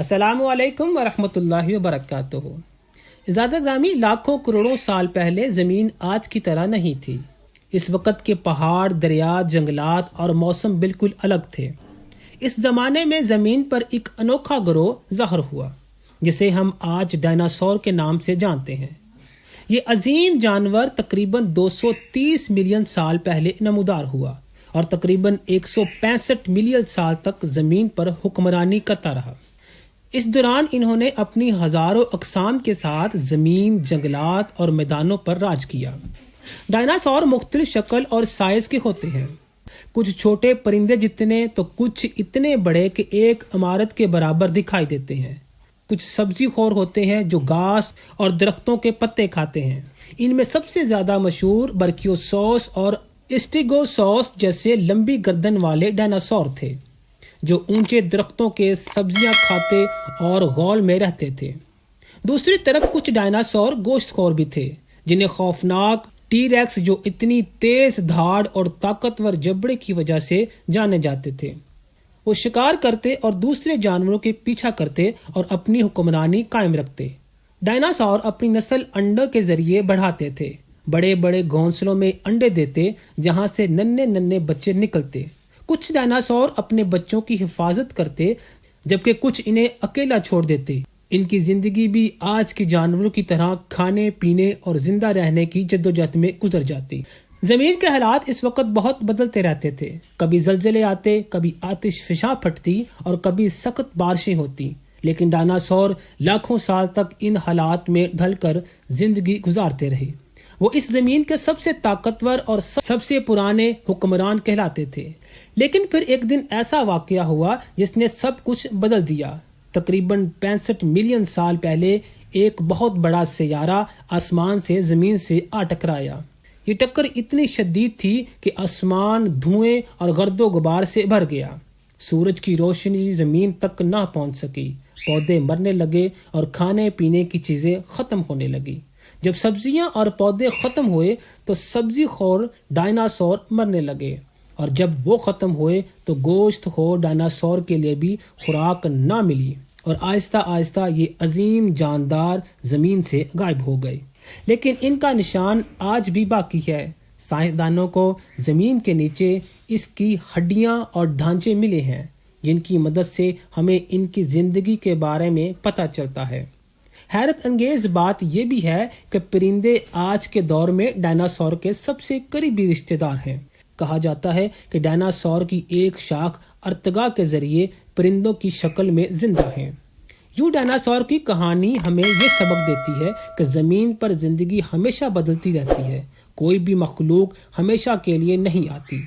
السلام علیکم ورحمۃ اللہ وبرکاتہ۔ عزیزان گرامی، لاکھوں کروڑوں سال پہلے زمین آج کی طرح نہیں تھی۔ اس وقت کے پہاڑ، دریا، جنگلات اور موسم بالکل الگ تھے۔ اس زمانے میں زمین پر ایک انوکھا گروہ ظاہر ہوا جسے ہم آج ڈائناسور کے نام سے جانتے ہیں۔ یہ عظیم جانور تقریباً 230 ملین سال پہلے نمودار ہوا اور تقریباً 165 ملین سال تک زمین پر حکمرانی کرتا رہا۔ اس دوران انہوں نے اپنی ہزاروں اقسام کے ساتھ زمین، جنگلات اور میدانوں پر راج کیا۔ ڈائناسور مختلف شکل اور سائز کے ہوتے ہیں، کچھ چھوٹے پرندے جتنے تو کچھ اتنے بڑے کہ ایک عمارت کے برابر دکھائی دیتے ہیں۔ کچھ سبزی خور ہوتے ہیں جو گھاس اور درختوں کے پتے کھاتے ہیں۔ ان میں سب سے زیادہ مشہور برکیوسوس اور اسٹیگوسوس جیسے لمبی گردن والے ڈائناسور تھے جو اونچے درختوں کے سبزیاں کھاتے اور غول میں رہتے تھے۔ دوسری طرف کچھ ڈائناسور گوشت خور بھی تھے جنہیں خوفناک ٹی ریکس جو اتنی تیز دھاڑ اور طاقتور جبڑے کی وجہ سے جانے جاتے تھے۔ وہ شکار کرتے اور دوسرے جانوروں کے پیچھا کرتے اور اپنی حکمرانی قائم رکھتے۔ ڈائناسور اپنی نسل انڈوں کے ذریعے بڑھاتے تھے، بڑے بڑے گھونسلوں میں انڈے دیتے جہاں سے ننھے ننھے بچے نکلتے۔ کچھ ڈائناسور اپنے بچوں کی حفاظت کرتے جبکہ کچھ انہیں اکیلا چھوڑ دیتے۔ ان کی زندگی بھی آج کی جانوروں کی طرح کھانے پینے اور زندہ رہنے کی جدوجہد میں گزر جاتی۔ زمین کے حالات اس وقت بہت بدلتے رہتے تھے، کبھی زلزلے آتے، کبھی آتش فشاں پھٹتی اور کبھی سخت بارشیں ہوتی، لیکن ڈائناسور لاکھوں سال تک ان حالات میں ڈھل کر زندگی گزارتے رہے۔ وہ اس زمین کے سب سے طاقتور اور سب سے پرانے حکمران کہلاتے تھے۔ لیکن پھر ایک دن ایسا واقعہ ہوا جس نے سب کچھ بدل دیا۔ تقریباً 65 ملین سال پہلے ایک بہت بڑا سیارہ آسمان سے زمین سے آ ٹکرایا۔ یہ ٹکر اتنی شدید تھی کہ آسمان دھوئیں اور گرد و غبار سے بھر گیا۔ سورج کی روشنی زمین تک نہ پہنچ سکی، پودے مرنے لگے اور کھانے پینے کی چیزیں ختم ہونے لگی۔ جب سبزیاں اور پودے ختم ہوئے تو سبزی خور ڈائناسور مرنے لگے، اور جب وہ ختم ہوئے تو گوشت خور ڈائناسور کے لیے بھی خوراک نہ ملی، اور آہستہ آہستہ یہ عظیم جاندار زمین سے غائب ہو گئے۔ لیکن ان کا نشان آج بھی باقی ہے۔ سائنسدانوں کو زمین کے نیچے اس کی ہڈیاں اور ڈھانچے ملے ہیں جن کی مدد سے ہمیں ان کی زندگی کے بارے میں پتہ چلتا ہے۔ حیرت انگیز بات یہ بھی ہے کہ پرندے آج کے دور میں ڈائناسور کے سب سے قریبی رشتہ دار ہیں۔ کہا جاتا ہے کہ ڈائناسور کی ایک شاخ ارتقاء کے ذریعے پرندوں کی شکل میں زندہ ہے۔ یوں ڈائناسور کی کہانی ہمیں یہ سبق دیتی ہے کہ زمین پر زندگی ہمیشہ بدلتی رہتی ہے، کوئی بھی مخلوق ہمیشہ کے لیے نہیں آتی۔